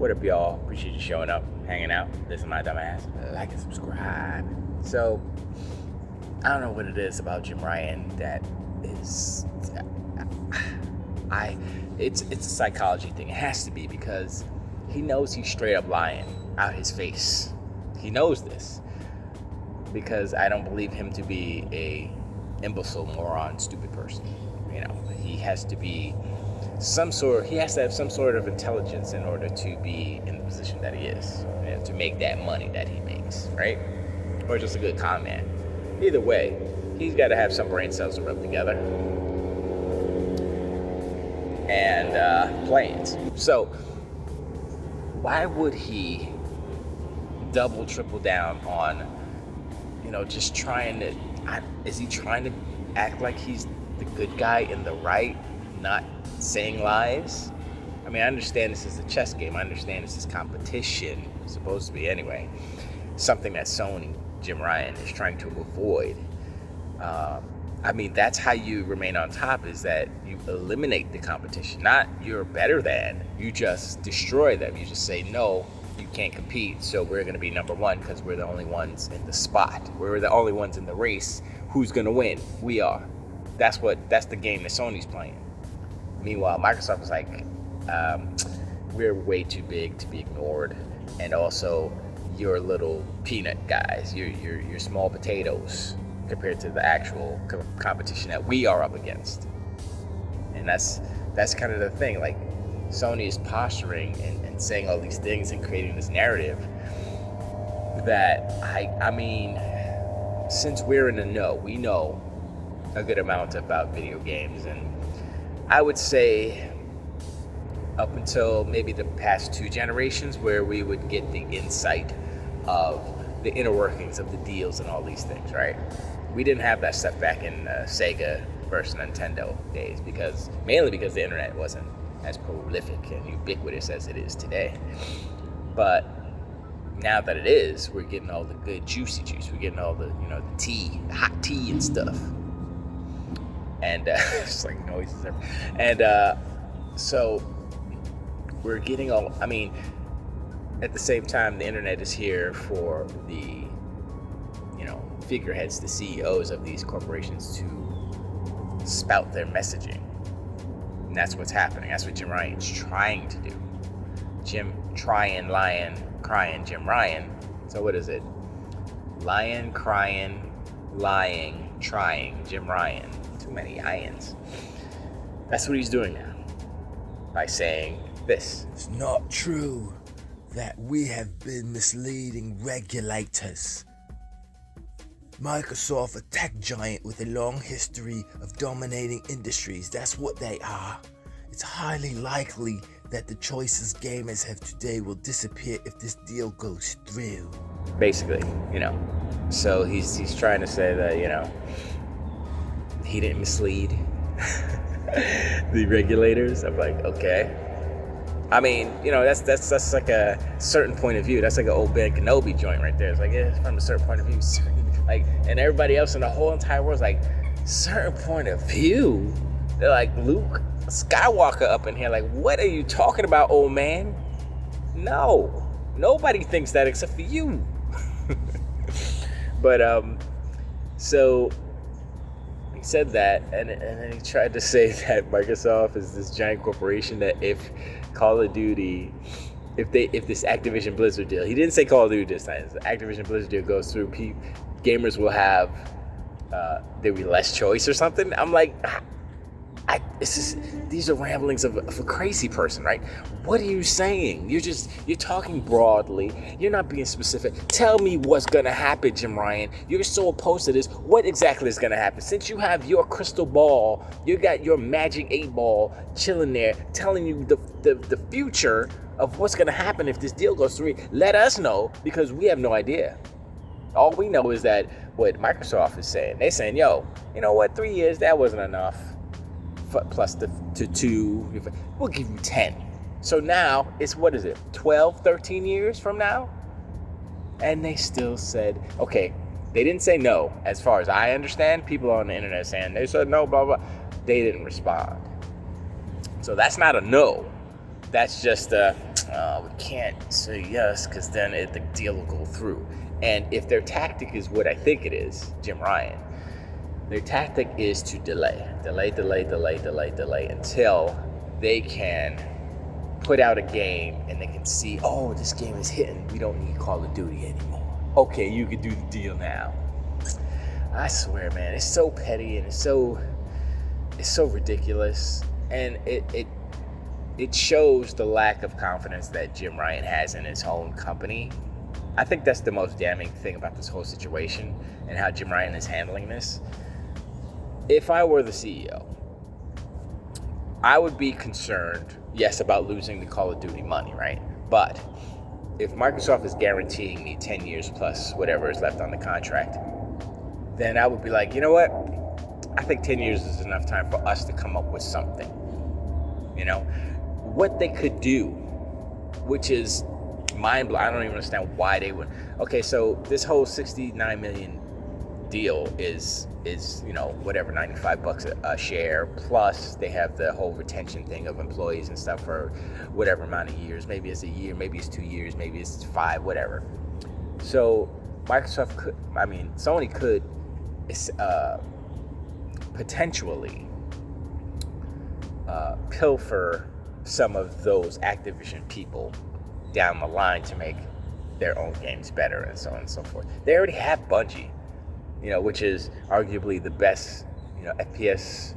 What up, y'all? Appreciate you showing up, hanging out, listening to my dumb ass. Like and subscribe. So, I don't know what it is about Jim Ryan that is... It's a psychology thing. It has to be, because he knows he's straight up lying out his face. He knows this. Because I don't believe him to be a imbecile, moron, stupid person. You know, he has to be he has to have some sort of intelligence in order to be in the position that he is, you know, to make that money that he makes, right? Or just a good con man. Either way, he's got to have some brain cells to rub together and plans. So why would he double, triple down on, you know, just trying to, is he trying to act like he's the good guy in the right, not saying lies? I mean, I understand this is a chess game. I understand this is competition, supposed to be anyway. Something that Sony, Jim Ryan, is trying to avoid. I mean, that's how you remain on top, is that you eliminate the competition. Not you're better than, you just destroy them. You just say, no, you can't compete, so we're going to be number one because we're the only ones in the spot. We're the only ones in the race. Who's going to win? We are. That's the game that Sony's playing. Meanwhile, Microsoft is like, we're way too big to be ignored, and also you're little peanut guys. You're small potatoes compared to the actual competition that we are up against. And that's kind of the thing. Like, Sony is posturing and saying all these things and creating this narrative that I mean, since we're in the know, we know a good amount about video games, and I would say up until maybe the past 2 generations, where we would get the insight of the inner workings of the deals and all these things, right? We didn't have that stuff back in Sega versus Nintendo days, mainly because the internet wasn't as prolific and ubiquitous as it is today. But now that it is, we're getting all the good juicy juice. We're getting all the, you know, the tea, the hot tea and stuff. And it's like noises everywhere. And so we're getting all, I mean, at the same time, the internet is here for the, you know, figureheads, the CEOs of these corporations to spout their messaging. And that's what's happening. That's what Jim Ryan's trying to do. Jim trying, lying, crying, Jim Ryan. So what is it? Lying, crying, lying, trying, Jim Ryan. Too many ions. That's what he's doing now, by saying this. It's not true that we have been misleading regulators. Microsoft, a tech giant with a long history of dominating industries, that's what they are. It's highly likely that the choices gamers have today will disappear if this deal goes through. Basically, you know. So he's trying to say that, you know, he didn't mislead the regulators. I'm like, okay. I mean, you know, that's like a certain point of view. That's like an old Ben Kenobi joint right there. It's like, yeah, it's from a certain point of view. Like, and everybody else in the whole entire world is like, certain point of view? They're like, Luke Skywalker up in here. Like, what are you talking about, old man? No. Nobody thinks that except for you. But, so he said that, and then he tried to say that Microsoft is this giant corporation that if Call of Duty, if this Activision Blizzard deal, he didn't say Call of Duty this time, the Activision Blizzard deal goes through, gamers will have, there'll be less choice or something. I'm like, these are ramblings of a crazy person, right? What are you saying? You're talking broadly. You're not being specific. Tell me what's gonna happen, Jim Ryan. You're so opposed to this. What exactly is gonna happen? Since you have your crystal ball, you got your magic 8-ball chilling there, telling you the future of what's gonna happen if this deal goes through. Let us know, because we have no idea. All we know is that what Microsoft is saying. They're saying, yo, you know what? 3 years, that wasn't enough. Plus the 2, we'll give you 10. So now it's, what is it, 12, 13 years from now? And they still said, okay, they didn't say no. As far as I understand, people on the internet saying they said no, blah, blah. They didn't respond. So that's not a no. That's just we can't say yes because then the deal will go through. And if their tactic is what I think it is, Jim Ryan, their tactic is to delay until they can put out a game and they can see, oh, this game is hitting. We don't need Call of Duty anymore. Okay, you can do the deal now. I swear, man, it's so petty and it's so ridiculous, and it shows the lack of confidence that Jim Ryan has in his own company. I think that's the most damning thing about this whole situation and how Jim Ryan is handling this. If I were the CEO, I would be concerned, yes, about losing the Call of Duty money, right? But if Microsoft is guaranteeing me 10 years plus whatever is left on the contract, then I would be like, you know what? I think 10 years is enough time for us to come up with something. You know, what they could do, which is mind-blowing. I don't even understand why they would. Okay, so this whole $69 million deal is you know, whatever, $95 a share, plus they have the whole retention thing of employees and stuff for whatever amount of years. Maybe it's a year, maybe it's 2 years, maybe it's 5, whatever. So Sony could potentially pilfer some of those Activision people down the line to make their own games better and so on and so forth. They already have Bungie, you know, which is arguably the best, you know, FPS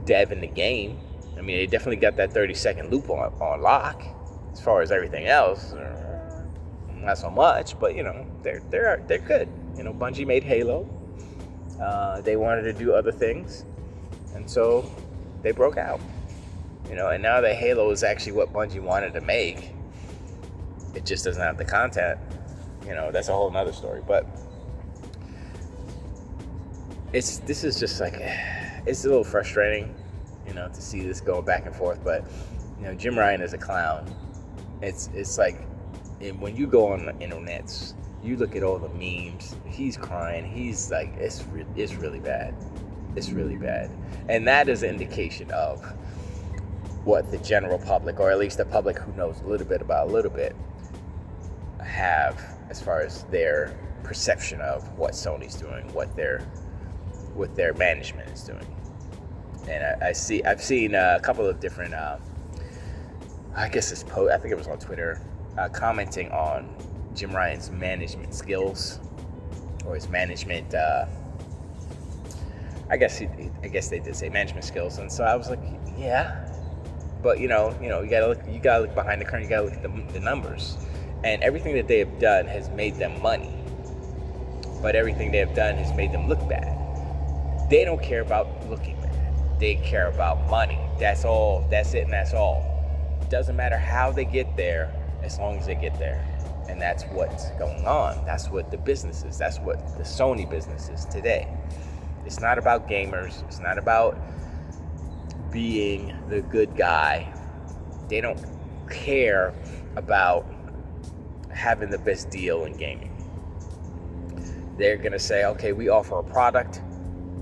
dev in the game. I mean, they definitely got that 30-second loop on lock. As far as everything else, not so much, but you know, they're good. You know, Bungie made Halo. They wanted to do other things, and so they broke out. You know, and now that Halo is actually what Bungie wanted to make, it just doesn't have the content. You know, that's a whole nother story. But this is just like, it's a little frustrating, you know, to see this going back and forth. But you know, Jim Ryan is a clown. It's like, when you go on the internets, you look at all the memes. He's crying. He's like, it's really bad. It's really bad, and that is an indication of what the general public, or at least the public who knows a little bit about a little bit, have as far as their perception of what Sony's doing, what their management is doing. And I've seen a couple of different, I think it was on Twitter, commenting on Jim Ryan's management skills, or his management. I guess they did say management skills, and so I was like, yeah. But you gotta look behind the curtain. You gotta look at the numbers, and everything that they have done has made them money. But everything they have done has made them look bad. They don't care about looking bad. They care about money. That's all. That's it, and that's all. Doesn't matter how they get there, as long as they get there. And that's what's going on. That's what the business is. That's what the Sony business is today. It's not about gamers. It's not about being the good guy. They don't care about having the best deal in gaming. They're going to say, okay, we offer a product.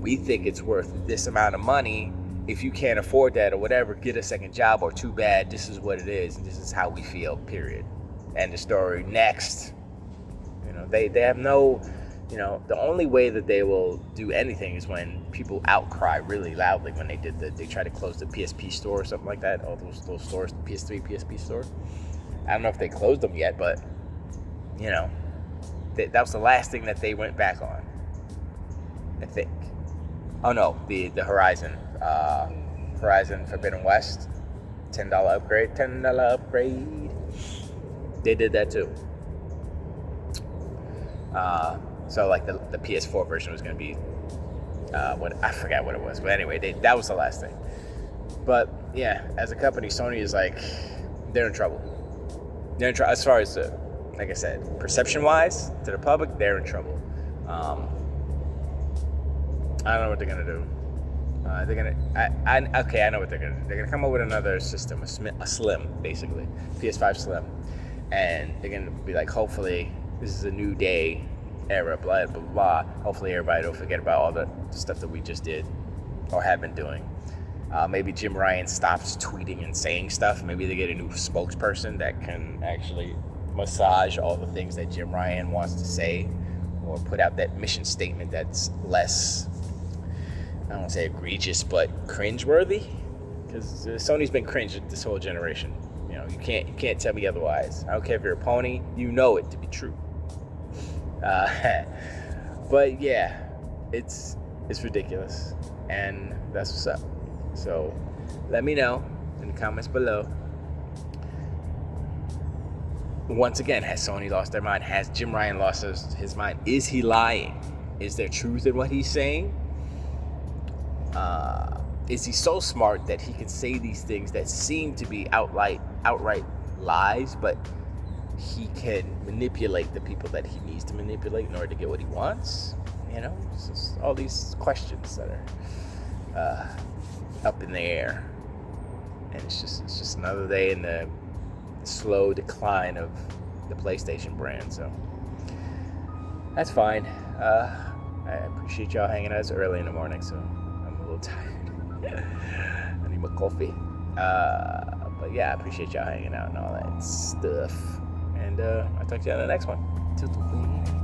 We think it's worth this amount of money. If you can't afford that or whatever, get a second job, or too bad. This is what it is, and this is how we feel, period. End of story. Next. You know, they have no, you know, the only way that they will do anything is when people outcry really loudly when they try to close the PSP store or something like that. All those stores, the PS3, PSP store. I don't know if they closed them yet, but you know, that was the last thing that they went back on, I think. Oh no, the Horizon Forbidden West, $10 upgrade. They did that too. So like the PS4 version was going to be, I forgot what it was, but anyway, that was the last thing. But yeah, as a company, Sony is like, they're in trouble. They're in trouble as far as like I said, perception-wise to the public, they're in trouble. I don't know what they're gonna do. I know what they're gonna do. They're gonna come up with another system, a Slim, basically, PS5 Slim, and they're gonna be like, hopefully, this is a new day era, blah blah blah. Hopefully, everybody will forget about all the stuff that we just did or have been doing, Maybe Jim Ryan stops tweeting and saying stuff. Maybe they get a new spokesperson that can actually massage all the things that Jim Ryan wants to say, or put out that mission statement that's less, I don't want to say egregious, but cringe-worthy. Because Sony's been cringe this whole generation. You know, you can't tell me otherwise. I don't care if you're a pony, you know it to be true. But yeah, it's ridiculous, and that's what's up. So let me know in the comments below. Once again, has Sony lost their mind? Has Jim Ryan lost his mind? Is he lying? Is there truth in what he's saying? Is he so smart that he can say these things that seem to be outright lies, but he can manipulate the people that he needs to manipulate in order to get what he wants? You know, it's just all these questions that are up in the air, and it's just another day in the slow decline of the PlayStation brand. So that's fine. I appreciate y'all hanging out. It's early in the morning, so I'm a little tired. I need my coffee. But yeah, I appreciate y'all hanging out and all that stuff. And I'll talk to you on the next one. Tiltowait.